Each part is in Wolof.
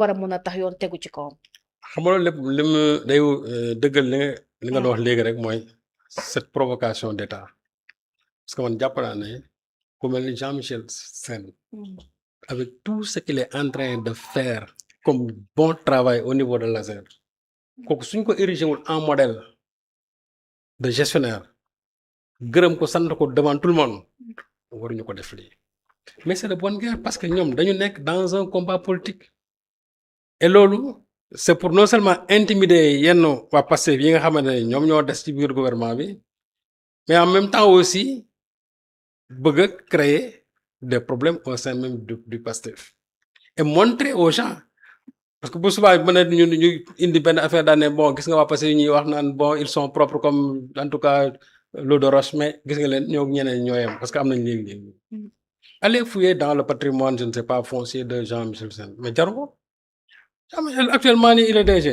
war a mën a tax yoon tegu ci kawam. xam nga loolu lépp li mu day dëggal li nga doon wax léegi rek mooy cette provocation d'État parce que man jàpp naa ne ku mel ni Jean-Michel Sène avec tout ce qu'il est en train de faire comme bon travail au niveau de l'ASER kooku suñ ko érigé wul en modèle de gestionnaire gërëm ko sant ko devant tout le monde waruñu ko def lii mais c'est de bonne guerre parce que ñoom dañu nekk dans un combat politique et loolu c'est pour non seulement intimider yenn waa Pastef yi nga xamante ne ñoom ñoo des ci biir gouvernement bi mais en même temps aussi bëgg a créer des problèmes au sein même du Pastef et montrer aux gens parce que bu subaa mën na ñu indi benn affaire daal ne bon gis nga waa Pastef yi ñuy wax naan bon ils sont propres comme en tout cas l'eau de roche mais gis nga leen ñoo ñeneen ñoo yem parce que am nañ léegi allez fouiller dans le patrimoine je ne sais pas foncier de Jean-Michel Sène mais jaru ko actuellement nii il est DG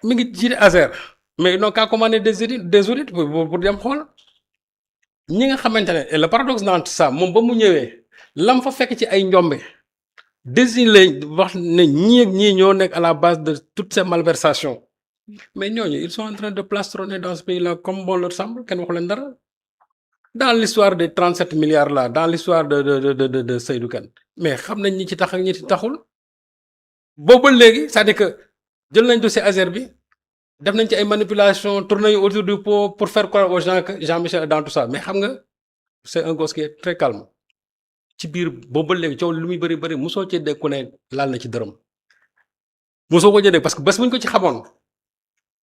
mi ngi jiite ASER mais ils n'ont qu'à commander des audits pour dem xool ñi nga xamante ne et le paradoxe dans ça moom ba mu ñëwee lam fa fekk ci ay njombe désigné wax ne ñii ak ñii ñoo nekk à la base de toutes ces malversations mais ñooñu ils sont en train de plastronner dans ce pays-là comme bon leur semble kenn waxu leen dara dans l'histoire des 37 milliards là dans l'histoire de Seydou Kane mais xam nañ ñi ci tax ak ñi ci taxul boobu léegi c'est-à-dire que jël nañ dossier ASER bi def nañ ci ay manipulations tourner autour du pot pour faire croire aux gens que Jean-Michel est dans tout ça mais xam nga c'est un gosse qui est très calme ci biir boobu léegi coow lu muy bëri mosoo cee dégg ku ne laal na ci dërëm mosoo ko jëndee parce que bés bu ñu ko ci xamoon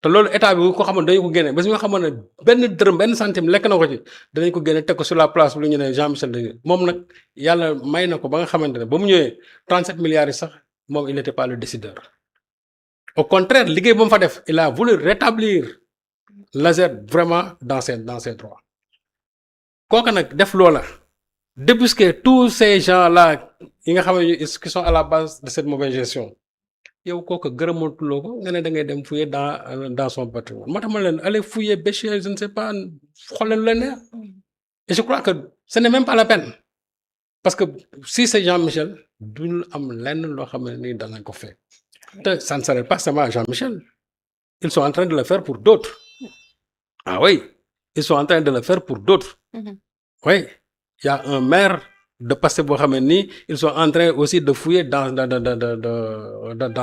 te loolu état bi bu ko xamoon dañu ko génne bés bu nga xamoon ne benn dërëm benn centime lekk na ko ci danañ ko génne teg ko sur la place bu ñu ne Jean-Michel moom nag yàlla may na ko ba nga xamante ne ba mu ñëwee 37 milliards yi sax moom il n'était pas le décideur. Au contraire liggéey ba mu fa def il a voulu rétablir l'ASER vraiment dans ses droits kooku nag def loola débusquer tous ces gens-là yi nga xam ne qui sont à la base de cette mauvaise gestion yow kooku gërëmatuloo ko nga ne da ngay dem fouiller dans son patrimoine moo tax ma leen aller fouiller bêcher je ne sais pas xool leen lu leen neex et je crois que ce n'est même pas la peine parce que si c'est Jean-Michel duñu am lenn loo xam ne nii danañ ko fekk. Ça ne s'arrête pas seulement à Jean-Michel. Ils sont en train de le faire pour d'autres. Ah oui, ils sont en train de le faire pour d'autres. Oui, il y a un maire de Pastef boo xam ne nii ils sont en train aussi de fouiller dans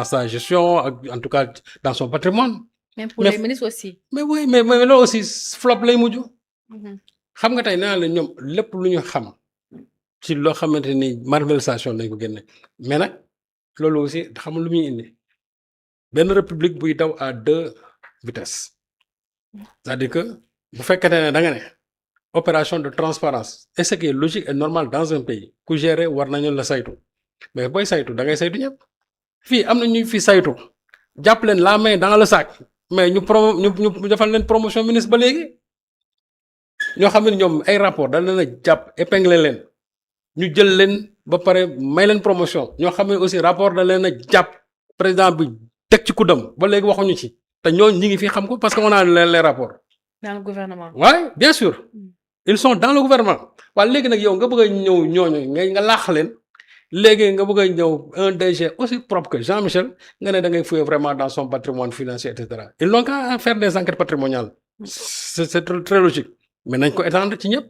sa gestion, en tout cas dans son patrimoine. Même pour les ministres aussi. Mais oui, mais là aussi flop lay mujj. xam nga tey naa la ñoom lépp lu ñu xam ci loo xamante ni malversation lañ ko génne mais nag loolu aussi xam lu muy indi. benn république buy daw à 2 vitesses c'est-à-dire que bu fekkente ne da nga ne opération de transparence et ce qui est logique et normal dans un pays ku gérer war nañu la saytu mais booy saytu da ngay saytu ñëpp fii am na ñu fi saytu jàpp leen la main dans le sac mais ñu defal leen promotion ministre ba léegi ñoo xam ne ñoom ay rapport da leen a jàpp épingler leen ñu jël leen ba pare may leen promotion ñoo xam ne aussi rapport da leen a jàpp président bi teg ci kuddam ba léegi waxuñu ci te ñooñu ñi ngi fi xam ko parce que on a les rapports. Dans le gouvernement. Oui, bien sûr. Ils sont dans le gouvernement. waaye léegi nag yow nga bëgg a ñëw ñooñu nga laax leen léegi nga bëgg a ñëw un DG aussi propre que Jean-Michel nga ne da ngay fouiller vraiment dans son patrimoine financier et cetera ils n'ont qu'à faire des enquêtes patrimoniales c'est très logique mais nañ ko étendre ci ñëpp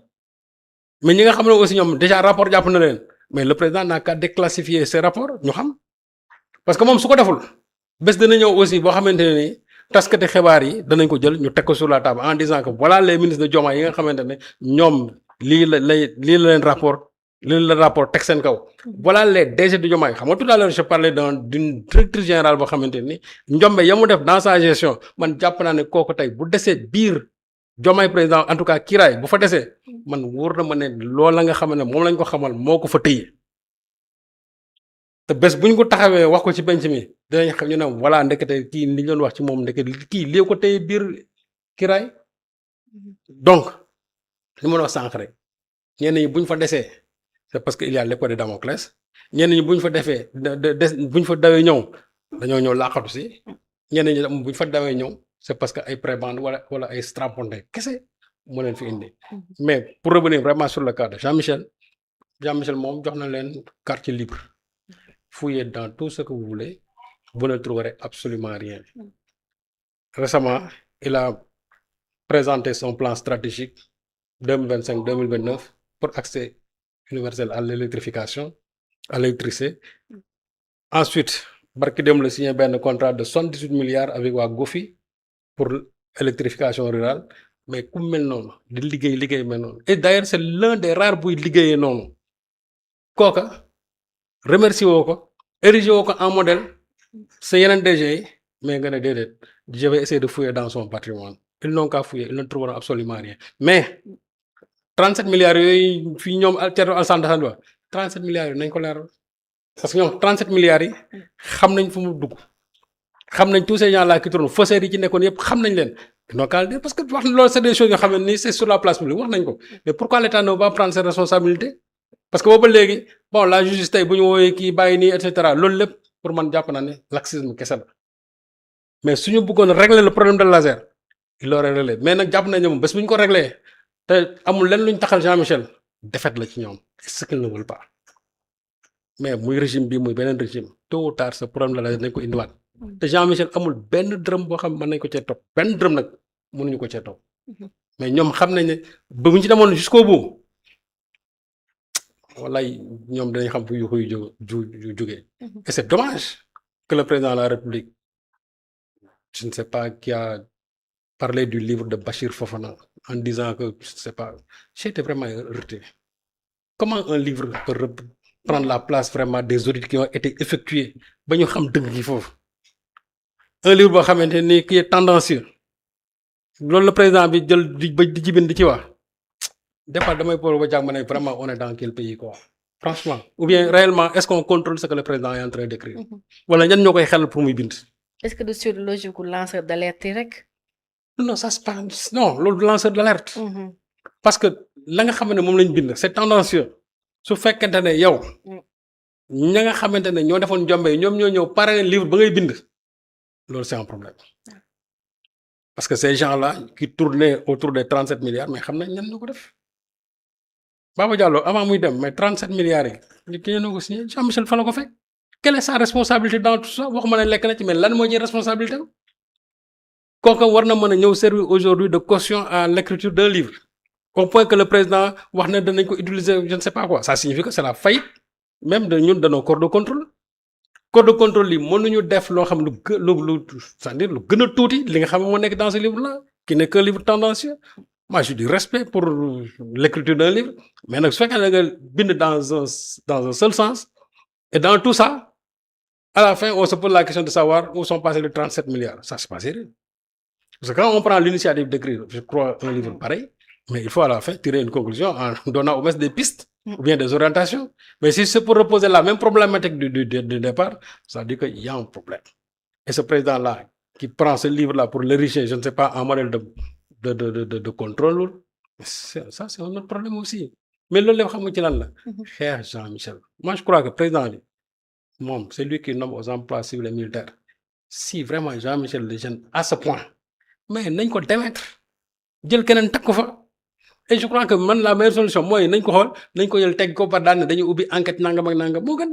mais ñi nga xam ne aussi ñoom déjà rapport jàpp na leen mais le président n'a qu'à déclassifier ces rapports ñu xam parce que moom su ko deful. bés dana ñëw aussi boo xamante ne ni taskati xibaar yi danañ ko jël ñu teg ko sur la table en disant que voilà les ministres de Diomaye yi nga xamante ne ñoom lii la leen rapport teg seen kaw. voilà les DG de Diomaye xam nga tout à l'heure je parlais d'une directrice générale boo xamante ni njombe ya mu def dans sa gestion man jàpp naa ne kooku tey bu desee biir Diomaye président en tout cas kiiraay bu fa desee man wóor na ma ne loola nga xam ne moom lañ ko xamal moo ko fa tëye. te bés bu ñu ko taxawee wax ko ci penc mi dinañ xam ñu ne voilà ndekete kii li ñu doon wax ci moom ndekete kii lii ko tey biir kiraay donc li ma wax sànq rek ñenn ñi bu ñu fa desee c'est parce que il y a l'épée de Damoclès ñenn ñi bu ñu fa defee bu ñu fa dawee ñëw dañoo ñëw laqatu si ñenn ñi bu ñu fa dawee ñëw c'est parce que ay prébende wala ay strapontin kese moo leen fi indi mais pour revenir vraiment sur le cas de Jean-Michel moom jox na leen quartier libre. fouillez dans tout ce que vous voulez, vous ne trouverez absolument rien. Récemment, il a présenté son plan stratégique 2025-2029 pour accès universel à l'électrification, à l'électricité. Ensuite, barki dem la signé un contrat de 78 milliards avec waa Gofi pour l'électrification rurale, mais ku mel noonu di liggéey mel noonu. Et d'ailleurs, c'est l'un des rares buy liggéeyee noonu. Kooka remercier woo ko érigé woo ko en modèle sa yeneen DG yi mais nga ne déedéet je vais essayer de fouiller dans son patrimoine. Ils n'ont qu'à fouiller, ils ne trouveront absolument rien. Mais 37 milliards yooyu fii ñoom Thierno Alassane Sall wax 37 milliards yi nañ ko leeral parce que ñoom 37 milliards yi xam nañ fu mu dugg xam nañ tous ces gens là qui tournent faussaires yi ci nekkoon yëpp xam nañ leen. Donc parce que wax loolu c'est des choses yoo xam ne nii c'est sur la place publique wax nañ ko mais pourquoi l'État ne va pas prendre ses responsabilités parce que boobu léegi bon la justice tey bu ñu woowee kii bàyyi nii et cetera loolu lépp pour man jàpp naa ne laxisme kese la mais suñu bëggoon régler le problème de l'ASER il l'aurait réglé mais nag jàpp nañ ne moom bés bu ñu ko réglé te amul lenn lu ñu taxal Jean-Michel défaite la ci ñoom c'est ce qu'ils ne veulent pas mais muy régime bi muy beneen régime tôt ou tard ce problème de l'ASER nañ ko indiwaat te Jean-Michel amul benn dërëm boo xam mën nañ ko cee topp benn dërëm nag mënuñu ko cee topp mais ñoom xam nañ ne ba bu ñu ci demoon jusqu'au bout wallaay ñoom danañ xam fu yu jógee et c'est dommage que le président de la République je ne sais pas qui a parlé du livre de Bachir Fofana en disant que je ne sais pas j'étais vraiment heurté comment un livre peut prendre la place vraiment des audits qui ont été effectués ba ñu xam dëgg gi foofu un livre boo xamante ni qui est tendancieux loolu le président bi jël di ci bind di ci wax des fois damay pool ba jàng ma ne vraiment on est dans quel pays quoi franchement ou bien réellement est-ce qu'on contrôle ce que le président est en train d'écrire wala ñan ñoo koy xel pour muy bind. Est-ce que du sur logique lanceur d'alerte rek. non ça c'est pas non loolu lanceur d'alerte. parce que la nga xamante ne moom lañ bind c'est tendancieux su fekkente ne yow ña nga xamante ne ñoo defoon njombe yi ñoom ñoo ñëw pare livre ba ngay bind loolu c'est un problème parce que ces gens-là qui tournaient autour des 37 milliards mais xam nañ ñan ñoo ko def Baba Diallo avant muy dem mais 37 milliards yi ki ñoo ko signé Jean-Michel fa la ko fekk quelle est sa responsabilité dans tout ça waxuma ne lekk na ci mais lan moo ci responsabilité kooku war na mën a ñëw servir aujourd'hui de caution à l'écriture d'un livre au point que le président wax na danañ ko utiliser je ne sais pas quoi ça signifie que c'est la faillite même de ñun de nos corps de contrôle yi mënuñu def loo xam lu c'est-à-dire lu gën a tuuti li nga xam ne moo nekk dans ce livre là qui n'est qu'un livre tendancieux moi j'ai du respect pour l'écriture d'un livre mais nag su fekkee ne nga bind dans un seul sens et dans tout ça à la fin on se pose la question de savoir où sont passés les 37 milliards ça c'est pas sérieux parce que quand on prend l'initiative d'écrire je crois un livre pareil mais il faut à la fin tirer une conclusion en donnant au moins des pistes ou bien des orientations mais si c'est pour reposer la même problématique du départ ça veut dire qu'il y a un problème et ce président là qui prend ce livre là pour l'ériger je ne sais pas en modèle de contrôle ça c'est un autre problème aussi mais loolu lépp xam nga ci lan la xeex Jean-Michel moi je crois que président bi moom c'est lui qui nomme aux emplois civils et militaires si vraiment Jean-Michel le gêne à ce point mais nañ ko démettre jël keneen teg ko fa et je crois que man la meilleure solution mooy nañ ko xool nañ ko jël teg ko par daan ne dañuy ubbi enquête nangam ak nangam moo gën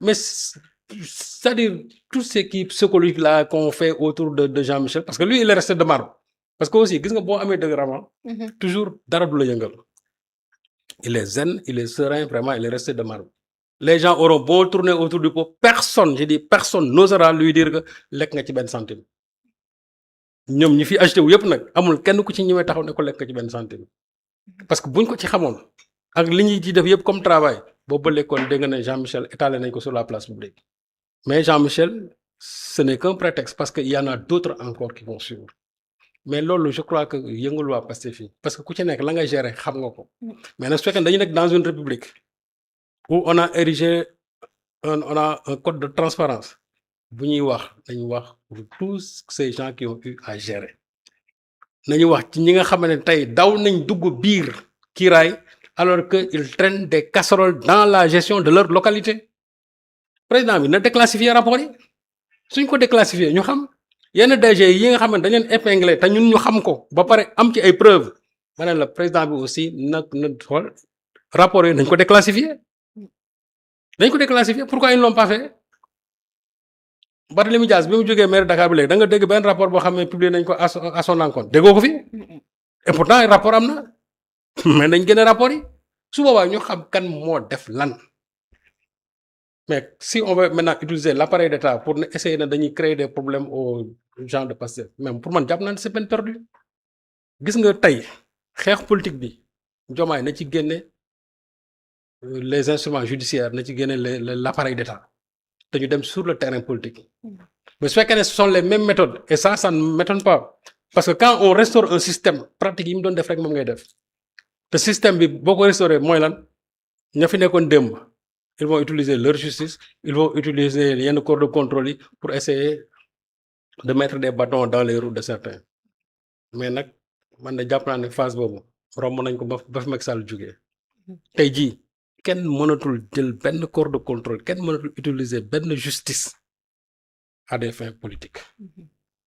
mais c'est-à-dire tout ce qui psychologique là qu'on fait autour de Jean-Michel parce que lui il est resté de marbre parce que aussi gis nga boo amee dëgg vraiment toujours dara du la yëngal il est zen il est serein vraiment il est resté de marbre les gens auront beau tourner autour du pot personne je dis personne n'osera lui dire que lekk nga ci benn centime ñoom ñi fi agité wu yëpp nag amul kenn ku ci ñëwee taxaw ne ko lekk nga ci benn centime parce que buñ ko ci xamoon ak li ñuy ci def yëpp comme travail boobu ba lekkoon dégg nga ne Jean-Michel étalé nañ ko sur la place publique mais Jean-Michel ce n'est qu'un prétexte parce que il y en a d'autres encore qui vont suivre mais loolu je crois que yëngul waa Pastef fii parce que ku ci nekk la nga gérer xam nga ko mais nag su fekkee dañu nekk dans une république où on a érigé on a un code de transparence bu ñuy wax dañu wax pour tous ces gens qui ont eu à gérer nañu wax ci ñi nga xam ne tey daw nañ dugg biir kiiraay alors que ils traînent des casseroles dans la gestion de leur localité président bi na déclassifier rapport yi suñ ko déclassifier ñu xam yenn DG yi nga xam ne dañ leen épinglé te ñun ñu xam ko ba pare am ci ay preuves ma ne la président bi aussi na xool rapport yi nañ ko déclassifier dañ ko déclassifier pourquoi ils ne l'ont pas fait Barthélémy Dias bi mu jógee maire Dakar bi léegi da nga dégg benn rapport boo xam ne publié nañ ko à son encontre déggoo ko fi et pourtant rapport am na mais nañ génne rapport yi su boobaa ñu xam kan moo def lan mais si on veut maintenant utiliser l'appareil d'État pour essayer na dañuy créer des problèmes aux gens de Pastef même pour man jàpp naa ne c'est peine perdue gis nga tey xeex politique bi Diomaye na ci génne les instruments judiciaires na ci génne l'appareil d'État te ñu dem sur le terrain politique mais su fekkee ne ce sont les mêmes méthodes et ça ne m'étonne pas parce que quand on restaure un système pratique yi mu doon def rek moom ngay def te système bi boo ko restauré mooy lan ña fi nekkoon démb ils vont utiliser leur justice ils vont utiliser yenn corps de contrôle yi pour essayer de mettre des bâtons dans les roues de certains mais nag man de jàpp naa ne phase boobu romb nañ ko ba fi Macky Sall jógee tey jii kenn mënatul jël benn corps de contrôle kenn mënatul utiliser benn justice à des fins politiques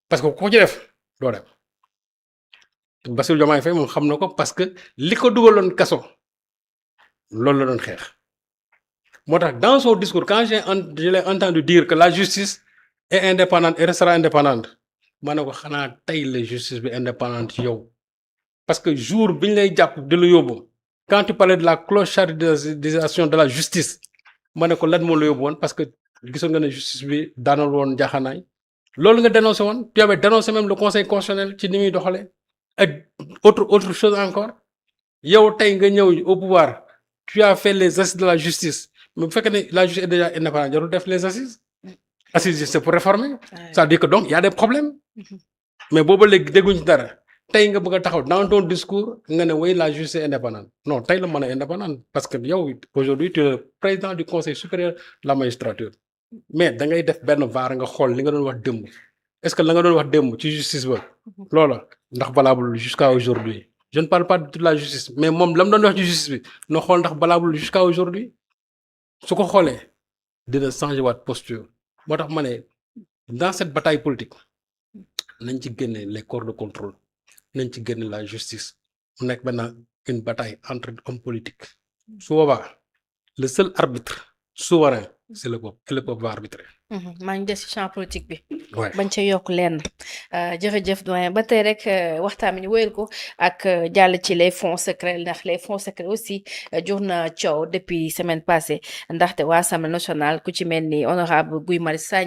parce que ko ci def doo dem Bassirou Diomaye Faye moom xam na ko parce que li ko dugaloon kaso loolu la doon xeex moo tax dans son discours quand je l'ai entendu dire que la justice est indépendante et restera indépendante ma ne ko xanaa tey la justice bi indépendante yow parce que jour bi ñu lay jàpp di la yóbbu quand tu parlais de la clochardisation de la justice ma ne ko lan moo la yóbbu woon parce que gisoon nga ne justice bi daanal woon njaaxanaay loolu nga dénoncé woon tu avais dénoncé même le conseil constitutionnel ci ni muy doxalee ak autre chose encore yow tey nga ñëw au pouvoir tu as fait les assises de la justice mais bu fekkee ne la justice est déjà indépendante jarul def les assises c'est pour réformer ça veut dire que donc il y a des problèmes mais booba léegi dégguñ ci dara tey nga bëgg a taxaw dans ton discours nga ne oui la justice est indépendante non tey la mën a indépendante parce que yow aujourd'hui tu es le président du conseil supérieur de la magistrature mais da ngay def benn vaar nga xool li nga doon wax démb est-ce que la nga doon wax démb ci justice ba loola ndax valable jusqu'à aujourd'hui je ne parle pas de toute la justice mais moom la mu doon wax ci justice bi na xool ndax valable jusqu'à aujourd'hui su ko xoolee dina changer waat posture moo tax ma ne dans cette bataille politique nañ ci génne les corps de contrôle nañ ci génne la justice mu nekk maintenant une bataille entre hommes politiques su boobaa le seul arbitre souverain c'est le peuple et le peuple va arbitrer. maa ngi des ci champ politique bi. Ouais. bañ ca yokk lenn jërëjëf doyen ba tey rek waxtaan bi ñu wéyal ko ak jàll ci les fonds secrets ndax les fonds secrets aussi jur na coow depuis semaine passée ndaxte waa Assemblée nationale ku ci mel ni honorable Guy Marius Sagna